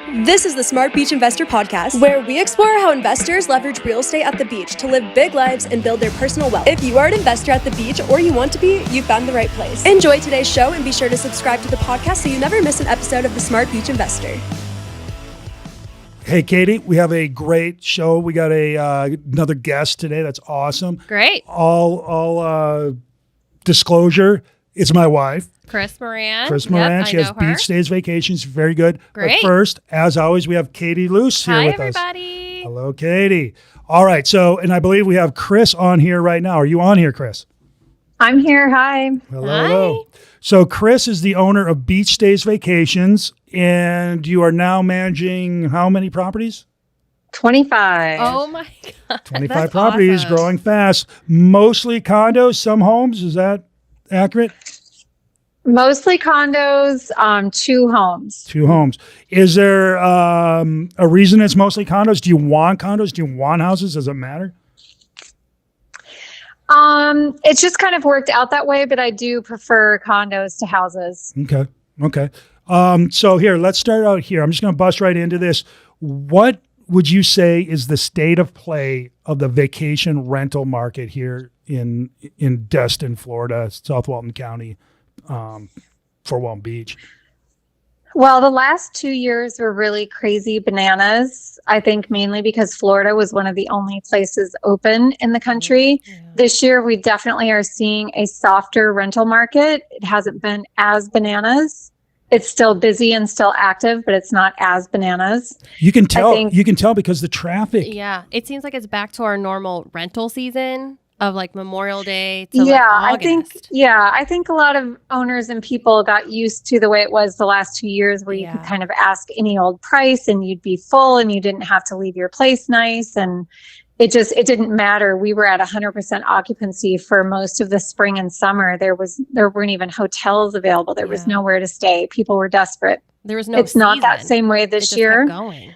This is the Smart Beach Investor Podcast, where we explore how investors leverage real estate at the beach to live big lives and build their personal wealth. If you are an investor at the beach or you want to be, you found the right place. Enjoy today's show and be sure to subscribe to the podcast so you never miss an episode of the Smart Beach Investor. Hey, Katie, we have a great show. We got another guest today. That's awesome. Great. All disclosure, it's my wife. Kris Moran. Kris Moran. Yep, she has beach stays, vacations. Very good. Great. But first, as always, we have Katie Luce here with us. Hi, everybody. Hello, Katie. All right. So, and I believe we have Kris on here right now. Are you on here, Kris? I'm here. Hi. Hello. So Kris is the owner of Beach Stays Vacations, and you are now managing how many properties? 25. Oh my God. 25 That's properties, awesome. growing fast. Mostly condos, some homes. Is that accurate? Mostly condos, 2 homes. 2 homes. Is there a reason it's mostly condos? Do you want condos? Do you want houses? Does it matter? It's just kind of worked out that way, but I do prefer condos to houses. Okay. So here, let's start out here. I'm just going to bust right into this. What would you say is the state of play of the vacation rental market here in Destin, Florida, South Walton County, for Walton Beach? Well, the last 2 years were really crazy bananas. I think mainly because Florida was one of the only places open in the country. Yeah. This year, we definitely are seeing a softer rental market. It hasn't been as bananas. It's still busy and still active, but it's not as bananas. You can tell. You can tell because the traffic. Yeah, it seems like it's back to our normal rental season of like Memorial Day to like August. I think a lot of owners and people got used to the way it was the last 2 years, where you could kind of ask any old price and you'd be full and you didn't have to leave your place nice, and it didn't matter. We were at 100% occupancy for most of the spring and summer. There weren't even hotels available. There was nowhere to stay. People were desperate. There was no. It's not that same way this year. Kept going.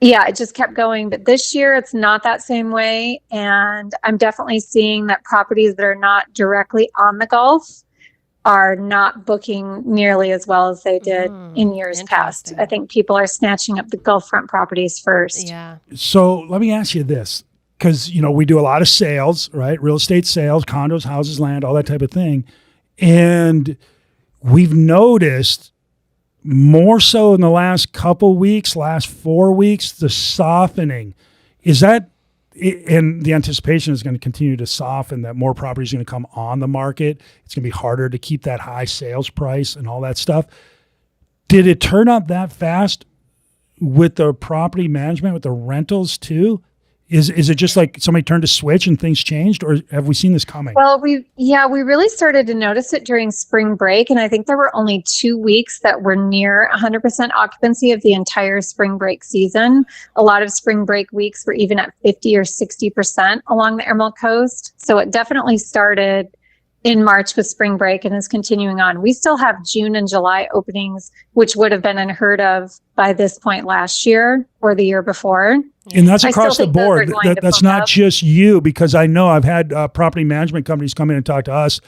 Yeah, it just kept going. But this year, it's not that same way. And I'm definitely seeing that properties that are not directly on the Gulf are not booking nearly as well as they did in years past. I think people are snatching up the Gulf front properties first. Yeah. So let me ask you this, because, we do a lot of sales, right? Real estate sales, condos, houses, land, all that type of thing. And we've noticed more so in the last couple weeks, last 4 weeks, the softening. Is that, and the anticipation is going to continue to soften, that more properties are going to come on the market. It's going to be harder to keep that high sales price and all that stuff. Did it turn up that fast with the property management, with the rentals too? Is it just like somebody turned a switch and things changed, or have we seen this coming? Well, we really started to notice it during spring break. And I think there were only 2 weeks that were near 100% occupancy of the entire spring break season. A lot of spring break weeks were even at 50 or 60% along the Emerald Coast. So it definitely started in March with spring break and is continuing on. We still have June and July openings, which would have been unheard of by this point last year or the year before. And that's across the board. That's not just you, because I know I've had property management companies come in and talk to us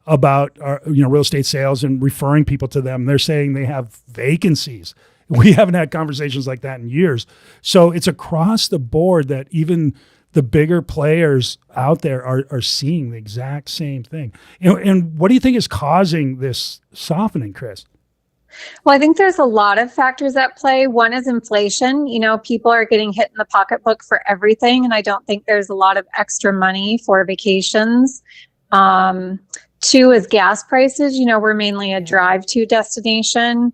about our, real estate sales and referring people to them. They're saying they have vacancies. We haven't had conversations like that in years. So it's across the board that even the bigger players out there are seeing the exact same thing. And what do you think is causing this softening, Kris? Well, I think there's a lot of factors at play. One is inflation. People are getting hit in the pocketbook for everything, and I don't think there's a lot of extra money for vacations. 2 is gas prices. We're mainly a drive-to destination.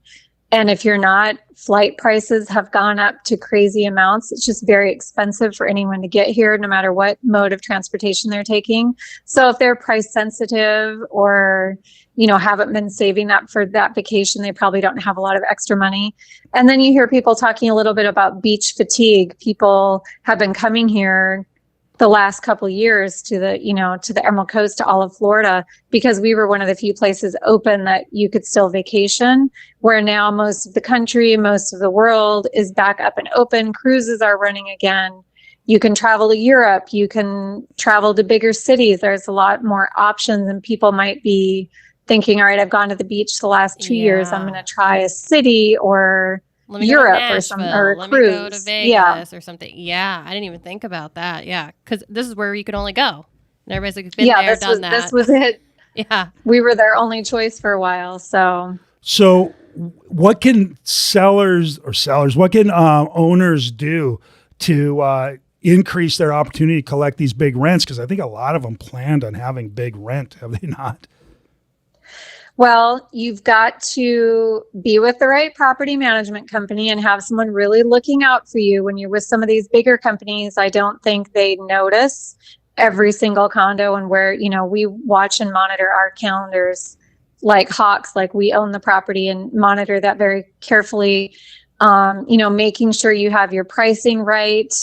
And if you're not, flight prices have gone up to crazy amounts. It's just very expensive for anyone to get here, no matter what mode of transportation they're taking. So if they're price sensitive or, haven't been saving up for that vacation, they probably don't have a lot of extra money. And then you hear people talking a little bit about beach fatigue. People have been coming here the last couple of years to the Emerald Coast, to all of Florida, because we were one of the few places open that you could still vacation, where now most of the country, most of the world is back up and open. Cruises are running again. You can travel to Europe. You can travel to bigger cities. There's a lot more options, and people might be thinking, all right, I've gone to the beach the last 2 years. I'm going to try a city or Let me go to Europe or Nashville. some or a Let cruise. me go to Vegas or something. Yeah, I didn't even think about that. Yeah, because this is where you could only go. And everybody's like, been there, done that. This was it. Yeah. We were their only choice for a while. So what can what can owners do to increase their opportunity to collect these big rents? Because I think a lot of them planned on having big rent, have they not? Well, you've got to be with the right property management company and have someone really looking out for you. When you're with some of these bigger companies, I don't think they notice every single condo and where, we watch and monitor our calendars like hawks, like we own the property and monitor that very carefully. Making sure you have your pricing right,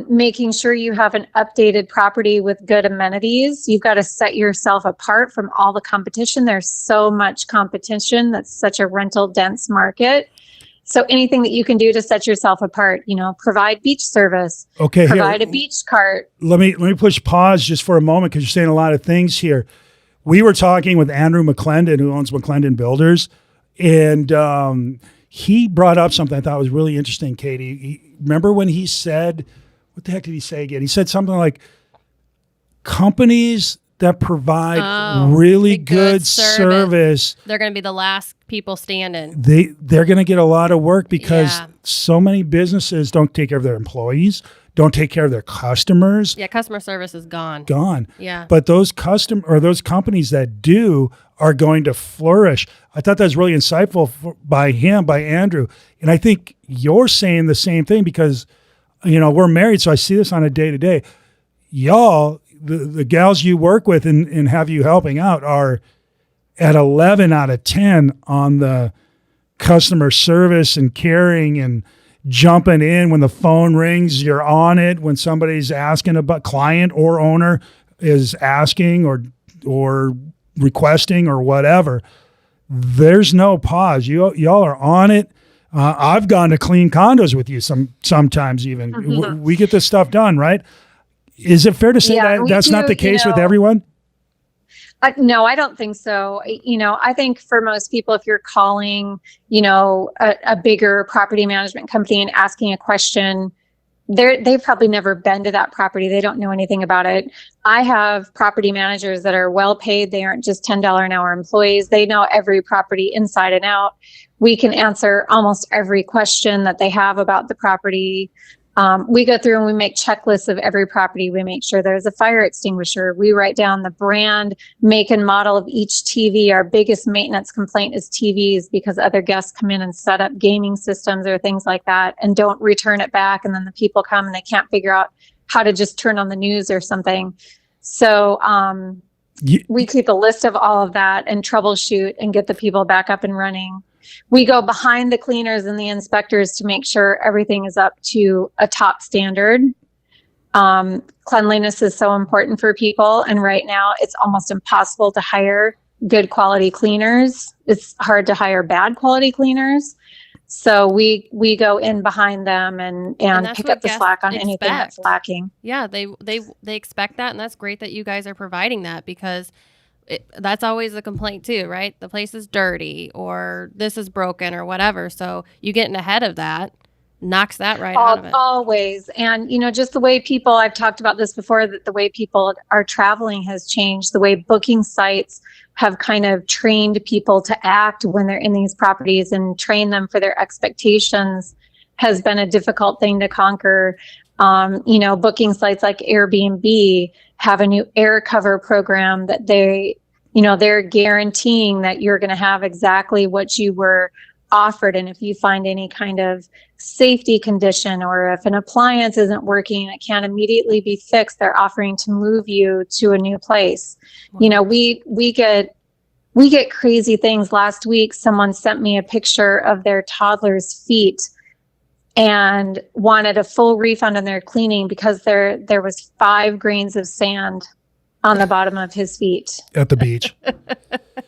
making sure you have an updated property with good amenities. You've got to set yourself apart from all the competition. There's so much competition. That's such a rental dense market. So anything that you can do to set yourself apart, provide beach service, provide a beach cart. Let me push pause just for a moment because you're saying a lot of things here. We were talking with Andrew McClendon, who owns McClendon Builders, and he brought up something I thought was really interesting, Katie. Remember when he said, what the heck did he say again? He said something like, companies that provide really good service, they're going to be the last people standing. They're going to get a lot of work because so many businesses don't take care of their employees, don't take care of their customers. Yeah, customer service is gone. Yeah. But those companies that do are going to flourish. I thought that was really insightful by Andrew. And I think you're saying the same thing because, we're married, so I see this on a day-to-day. Y'all, the gals you work with and have you helping out are at 11 out of 10 on the customer service and caring and jumping in when the phone rings, you're on it. When somebody's asking about, client or owner is asking or requesting or whatever, there's no pause. Y'all are on it. I've gone to clean condos with you sometimes even. Mm-hmm. We get this stuff done, right? Is it fair to say that that's not the case with everyone? No, I don't think so. I think for most people, if you're calling, a bigger property management company and asking a question, they've probably never been to that property. They don't know anything about it. I have property managers that are well paid. They aren't just $10 an hour employees. They know every property inside and out. We can answer almost every question that they have about the property. We go through and we make checklists of every property. We make sure there's a fire extinguisher. We write down the brand, make, and model of each TV. Our biggest maintenance complaint is TVs because other guests come in and set up gaming systems or things like that and don't return it back. And then the people come and they can't figure out how to just turn on the news or something. So we keep a list of all of that and troubleshoot and get the people back up and running. We go behind the cleaners and the inspectors to make sure everything is up to a top standard. Cleanliness is so important for people. And right now it's almost impossible to hire good quality cleaners. It's hard to hire bad quality cleaners. So we go in behind them and pick up the slack on anything that's lacking. Yeah, they expect that. And that's great that you guys are providing that because that's always a complaint too, right? The place is dirty or this is broken or whatever. So you getting ahead of that knocks that right out of it. Always. And, just the way people, I've talked about this before, that the way people are traveling has changed. The way booking sites have kind of trained people to act when they're in these properties and train them for their expectations has been a difficult thing to conquer. Booking sites like Airbnb have a new air cover program that they're guaranteeing that you're going to have exactly what you were offered. And if you find any kind of safety condition or if an appliance isn't working, it can't immediately be fixed, they're offering to move you to a new place. Wow. We get crazy things. Last week, someone sent me a picture of their toddler's feet and wanted a full refund on their cleaning because there was 5 grains of sand on the bottom of his feet. At the beach.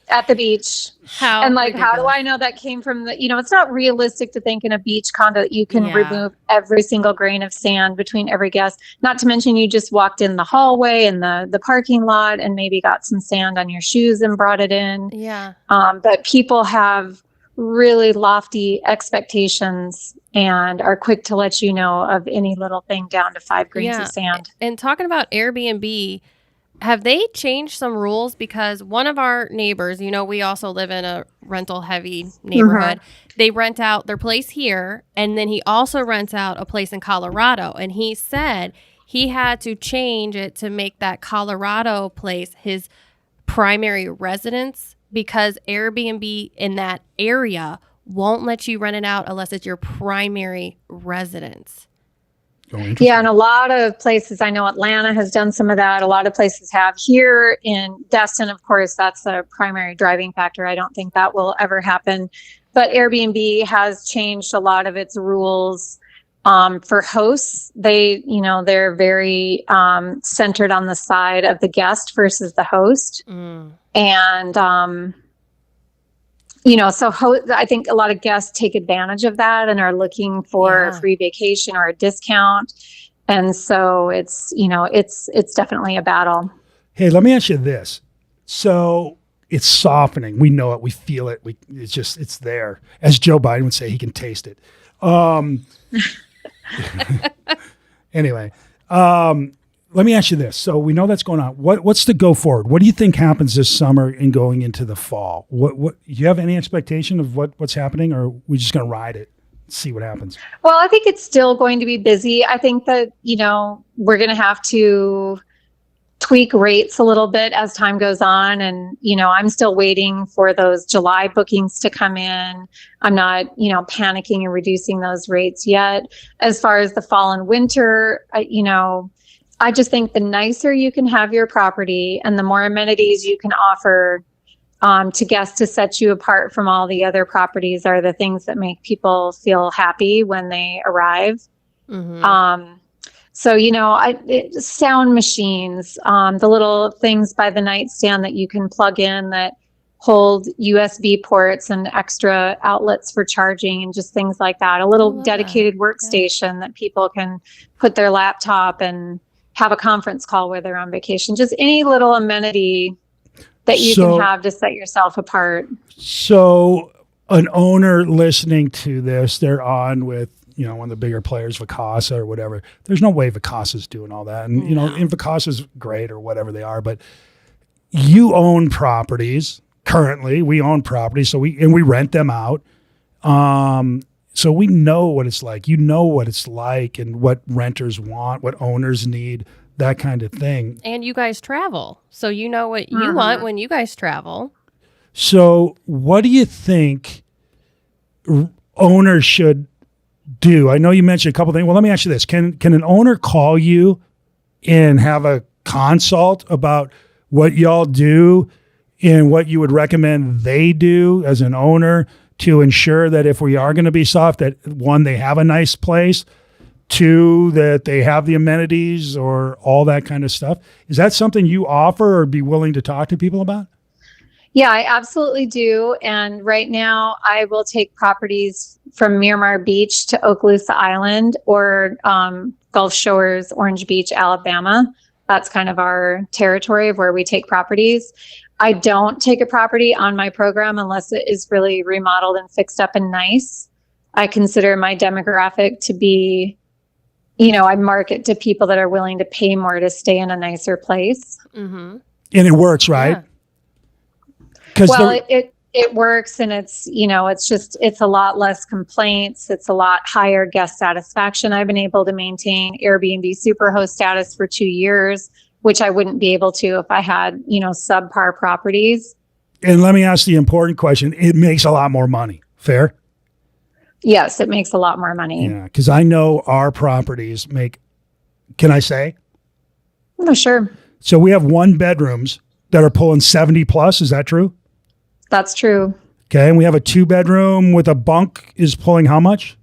At the beach. How do I know that came from it's not realistic to think in a beach condo that you can remove every single grain of sand between every guest. Not to mention you just walked in the hallway and the parking lot and maybe got some sand on your shoes and brought it in. Yeah. But people have really lofty expectations and are quick to let you know of any little thing down to 5 grains of sand. And talking about Airbnb, have they changed some rules? Because one of our neighbors, we also live in a rental heavy neighborhood. They rent out their place here, and then he also rents out a place in Colorado. And he said he had to change it to make that Colorado place his primary residence, because Airbnb in that area won't let you rent it out unless it's your primary residence. Yeah, and a lot of places, I know Atlanta has done some of that. A lot of places have. Here in Destin, of course, that's a primary driving factor. I don't think that will ever happen. But Airbnb has changed a lot of its rules for hosts. They're very centered on the side of the guest versus the host. And I think a lot of guests take advantage of that and are looking for a free vacation or a discount. And so it's definitely a battle. Hey, let me ask you this. So it's softening. We know it. We feel it. It's there. As Joe Biden would say, he can taste it. Anyway, let me ask you this. So we know that's going on. What's the go forward? What do you think happens this summer and going into the fall? Do you have any expectation of what's happening, or are we just going to ride it, see what happens? Well, I think it's still going to be busy. I think that, we're going to have to tweak rates a little bit as time goes on. And, I'm still waiting for those July bookings to come in. I'm not, panicking and reducing those rates yet. As far as the fall and winter, I just think the nicer you can have your property and the more amenities you can offer to guests to set you apart from all the other properties are the things that make people feel happy when they arrive. Sound machines, the little things by the nightstand that you can plug in that hold USB ports and extra outlets for charging and just things like that. A little dedicated workstation that people can put their laptop and have a conference call where they're on vacation. Just any little amenity that you can have to set yourself apart. So an owner listening to this, they're on with, one of the bigger players, Vacasa or whatever. There's no way Vacasa's doing all that. And, and Vacasa's great or whatever they are, but you own properties. Currently, we own properties, so we rent them out. So we know what it's like. You know what it's like and what renters want, what owners need, that kind of thing. And you guys travel, so you know what you want when you guys travel. So what do you think owners should do? I know you mentioned a couple things. Well, let me ask you this. Can an owner call you and have a consult about what y'all do and what you would recommend they do as an owner to ensure that if we are going to be soft, that one, they have a nice place, two, that they have the amenities or all that kind of stuff? Is that something you offer or be willing to talk to people about? Yeah, I absolutely do. And right now I will take properties from Miramar Beach to Okaloosa Island or Gulf Shores, Orange Beach, Alabama. That's kind of our territory of where we take properties. I don't take a property on my program unless it is really remodeled and fixed up and nice. I consider my demographic to be, I market to people that are willing to pay more to stay in a nicer place. And it works, right? Yeah. Well, it works, and it's, it's a lot less complaints. It's a lot higher guest satisfaction. I've been able to maintain Airbnb Superhost status for 2 years, which I wouldn't be able to if I had, subpar properties. And let me ask the important question. It makes a lot more money. Fair? Yes, it makes a lot more money. Yeah, because I know our properties make, can I say? No, sure. So we have 1 bedrooms that are pulling 70 plus. Is that true? That's true. Okay. And we have a 2-bedroom with a bunk is pulling how much?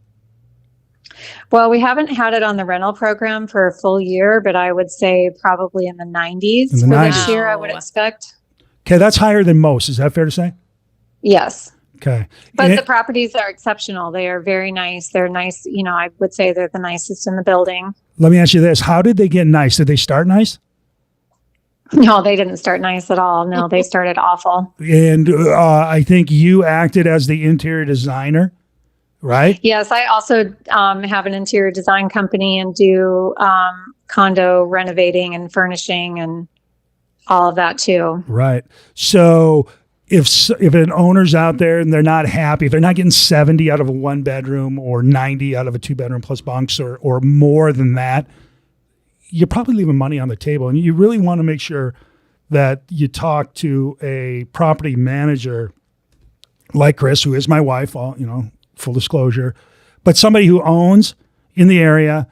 Well, we haven't had it on the rental program for a full year, but I would say probably in the 90s for this year, I would expect. Okay, that's higher than most. Is that fair to say? Yes. Okay. But the properties are exceptional. They are very nice. They're nice. I would say they're the nicest in the building. Let me ask you this. How did they get nice? Did they start nice? No, they didn't start nice at all. No, they started awful. And I think you acted as the interior designer, right? Yes, I also have an interior design company and do condo renovating and furnishing and all of that too. Right. So if an owner's out there and they're not happy, if they're not getting 70 out of a 1-bedroom or 90 out of a 2-bedroom plus bunks or more than that, you're probably leaving money on the table. And you really want to make sure that you talk to a property manager like Kris, who is my wife, full disclosure, but somebody who owns in the area,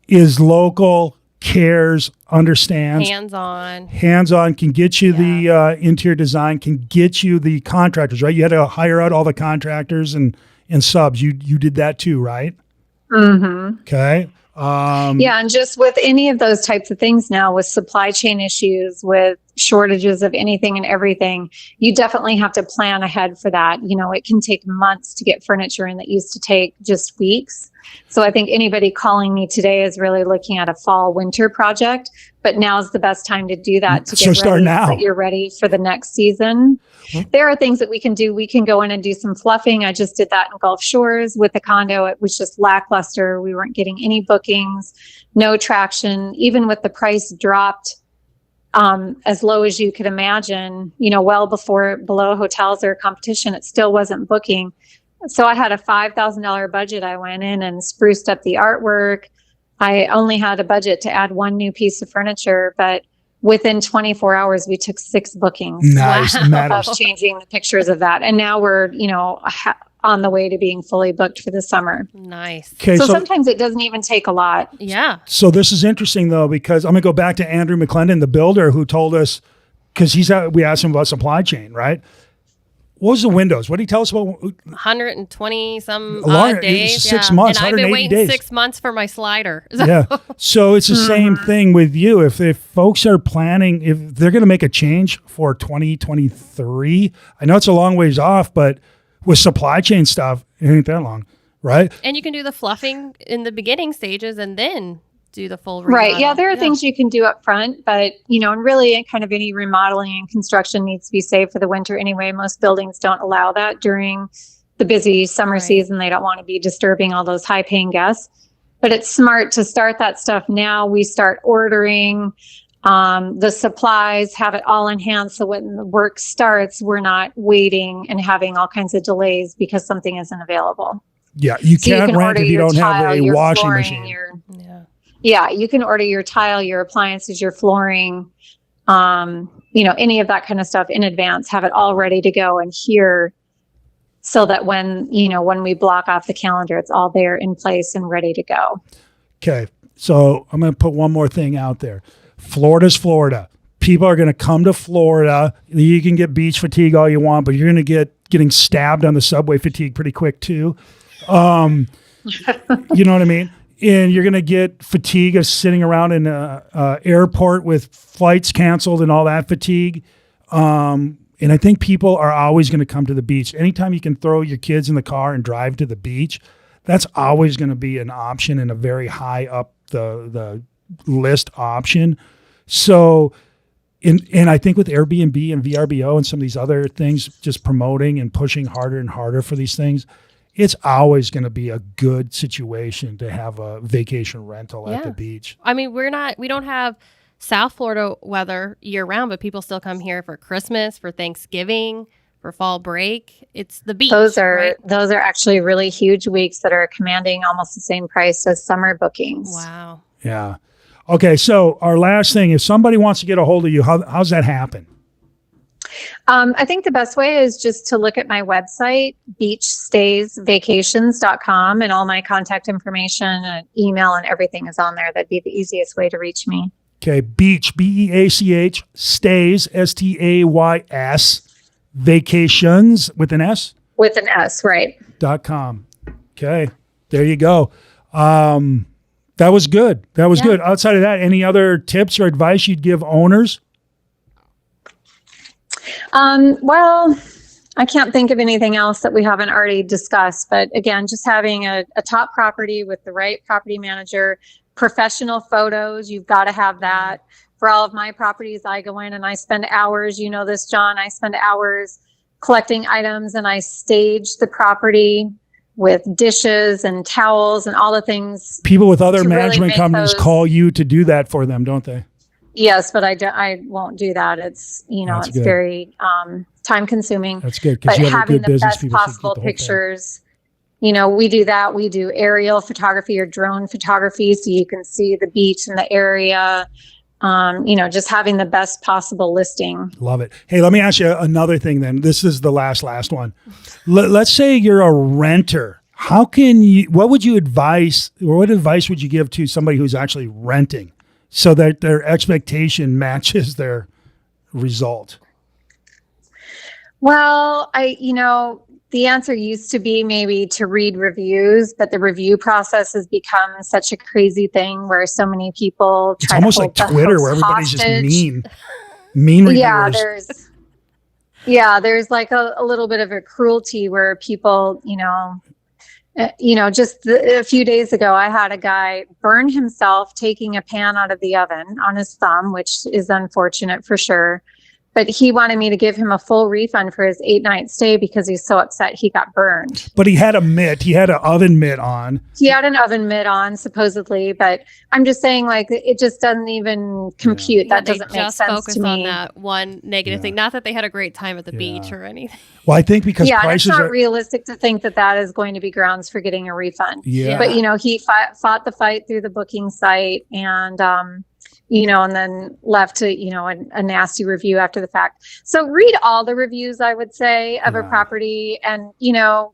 is local, cares, understands. Hands-on, can get you the interior design, can get you the contractors, right? You had to hire out all the contractors and subs. You did that too, right? Mm-hmm. Okay. And just with any of those types of things now, with supply chain issues, with shortages of anything and everything, you definitely have to plan ahead for that. It can take months to get furniture in that used to take just weeks. So I think anybody calling me today is really looking at a fall winter project, but now's the best time to do that, to get ready so that you're ready for the next season. There are things that we can do. We can go in and do some fluffing. I just did that in Gulf Shores with the condo. It was just lackluster. We weren't getting any bookings, no traction, even with the price dropped as low as you could imagine, well below hotels or competition. It still wasn't booking. So I had a $5,000 budget. I went in and spruced up the artwork. I only had a budget to add one new piece of furniture, but within 24 hours, we took 6 bookings. Nice. Of changing the pictures of that. And now we're, on the way to being fully booked for the summer. Nice. Okay, so sometimes it doesn't even take a lot. Yeah. So this is interesting though, because I'm going to go back to Andrew McClendon, the builder, who told us, because we asked him about supply chain, right? What was the windows? What did he tell us about? 120 some odd days. 6 months, and I've been 180 waiting days. 6 months for my slider. Yeah. So it's the same thing with you. If folks are planning, if they're going to make a change for 2023, I know it's a long ways off, but with supply chain stuff, it ain't that long, right? And you can do the fluffing in the beginning stages and then do the full remodel. Right. Yeah, there are things you can do up front, but and really kind of any remodeling and construction needs to be saved for the winter anyway. Most buildings don't allow that during the busy summer season. They don't want to be disturbing all those high paying guests, but it's smart to start that stuff now. We start ordering the supplies, have it all in hand. So when the work starts, we're not waiting and having all kinds of delays because something isn't available. Yeah. You can't rent if you don't have a washing machine. Yeah, you can order your tile, your appliances, your flooring, any of that kind of stuff in advance, have it all ready to go and here so that when we block off the calendar, it's all there in place and ready to go. Okay. So I'm going to put one more thing out there. Florida's Florida. People are going to come to Florida. You can get beach fatigue all you want, but you're going to getting stabbed on the subway fatigue pretty quick too. You know what I mean? And you're going to get fatigue of sitting around in an airport with flights canceled and all that fatigue. And I think people are always going to come to the beach. Anytime you can throw your kids in the car and drive to the beach, that's always going to be an option and a very high up the list option. So, and I think with Airbnb and VRBO and some of these other things, just promoting and pushing harder and harder for these things, it's always going to be a good situation to have a vacation rental at the beach. I mean, we don't have South Florida weather year round, but people still come here for Christmas, for Thanksgiving, for fall break. It's the beach. Those are actually really huge weeks that are commanding almost the same price as summer bookings. Wow. Yeah. Okay. So our last thing, if somebody wants to get a hold of you, how's that happen? I think the best way is just to look at my website, beachstaysvacations.com, and all my contact information and email and everything is on there. That'd be the easiest way to reach me. Okay. Beach, BEACH, stays, STAYS, vacations with an S? With an S, right. .com. Okay. There you go. That was good. Good. Outside of that, any other tips or advice you'd give owners? Well, I can't think of anything else that we haven't already discussed, but again, just having a top property with the right property manager, professional photos, you've got to have that for all of my properties, I go in and I spend hours, you know this, John, I spend hours collecting items, and I stage the property with dishes and towels and all the things. People with other to really management make companies those- call you to do that for them, don't they? Yes, but I won't do that. It's, you know, That's it's good. very time consuming. That's good, But because you have a having good the business. best People should keep possible the whole thing. pictures, you know, we do that. We do aerial photography or drone photography, so you can see the beach and the area. You know, just having the best possible listing. Love it. Hey, let me ask you another thing then. This is the last one. Let's say you're a renter. How can you, what would you advise, or what advice would you give to somebody who's actually renting so that their expectation matches their result? Well, you know, the answer used to be maybe to read reviews, but the review process has become such a crazy thing where so many people It's try almost to like hold the Twitter host where everybody's just hostage. mean reviewers. There's like a little bit of a cruelty where people, just a few days ago, I had a guy burn himself taking a pan out of the oven on his thumb, which is unfortunate for sure. But he wanted me to give him a full refund for his 8-night stay because he's so upset he got burned. But he had a mitt. He had an oven mitt on. He had an oven mitt on, supposedly. But I'm just saying, like, it just doesn't even compute. That they doesn't make just sense focus to me. on that one negative thing. Not that they had a great time at the beach Yeah. or anything. Well, I think because Yeah, and it's prices not are. realistic to think that that is going to be grounds for getting a refund. Yeah. But, he fought the fight through the booking site and, and then left to, a nasty review after the fact. So read all the reviews, I would say, of a Yeah. property. And,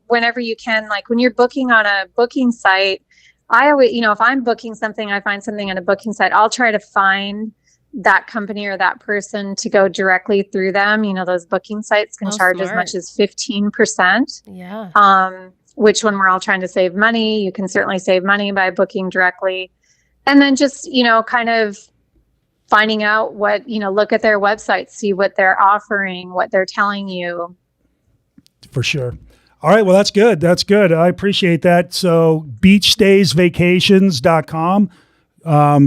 whenever you can, like when you're booking on a booking site, I always, if I'm booking something, I find something on a booking site, I'll try to find that company or that person to go directly through them. Those booking sites can charge as Smart. much as 15%. Yeah. Which when we're all trying to save money, you can certainly save money by booking directly. And then just, kind of finding out what, look at their website, see what they're offering, what they're telling you. For sure. All right. Well, that's good. That's good. I appreciate that. So beachstaysvacations.com.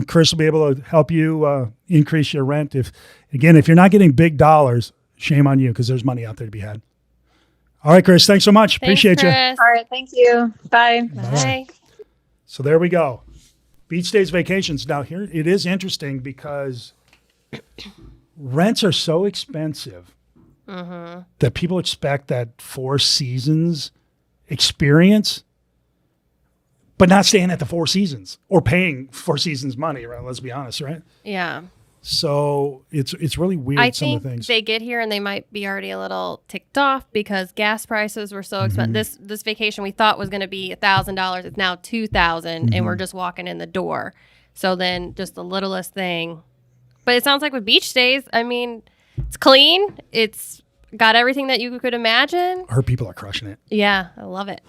Kris will be able to help you increase your rent. If you're not getting big dollars, shame on you, because there's money out there to be had. All right, Kris, thanks so much. Appreciate you. Kris. All right. Thank you. Bye. Bye. So there we go. Beach Stays Vacations. Now here, it is interesting because rents are so expensive that people expect that Four Seasons experience, but not staying at the Four Seasons or paying Four Seasons money, right? Let's be honest, right? Yeah. So it's really weird, I some think of the things. they get here and they might be already a little ticked off because gas prices were so expensive. This vacation we thought was going to be $1,000. It's now $2,000 and we're just walking in the door. So then just the littlest thing. But it sounds like with beach stays, I mean, it's clean. It's got everything that you could imagine. Her people are crushing it. Yeah, I love it.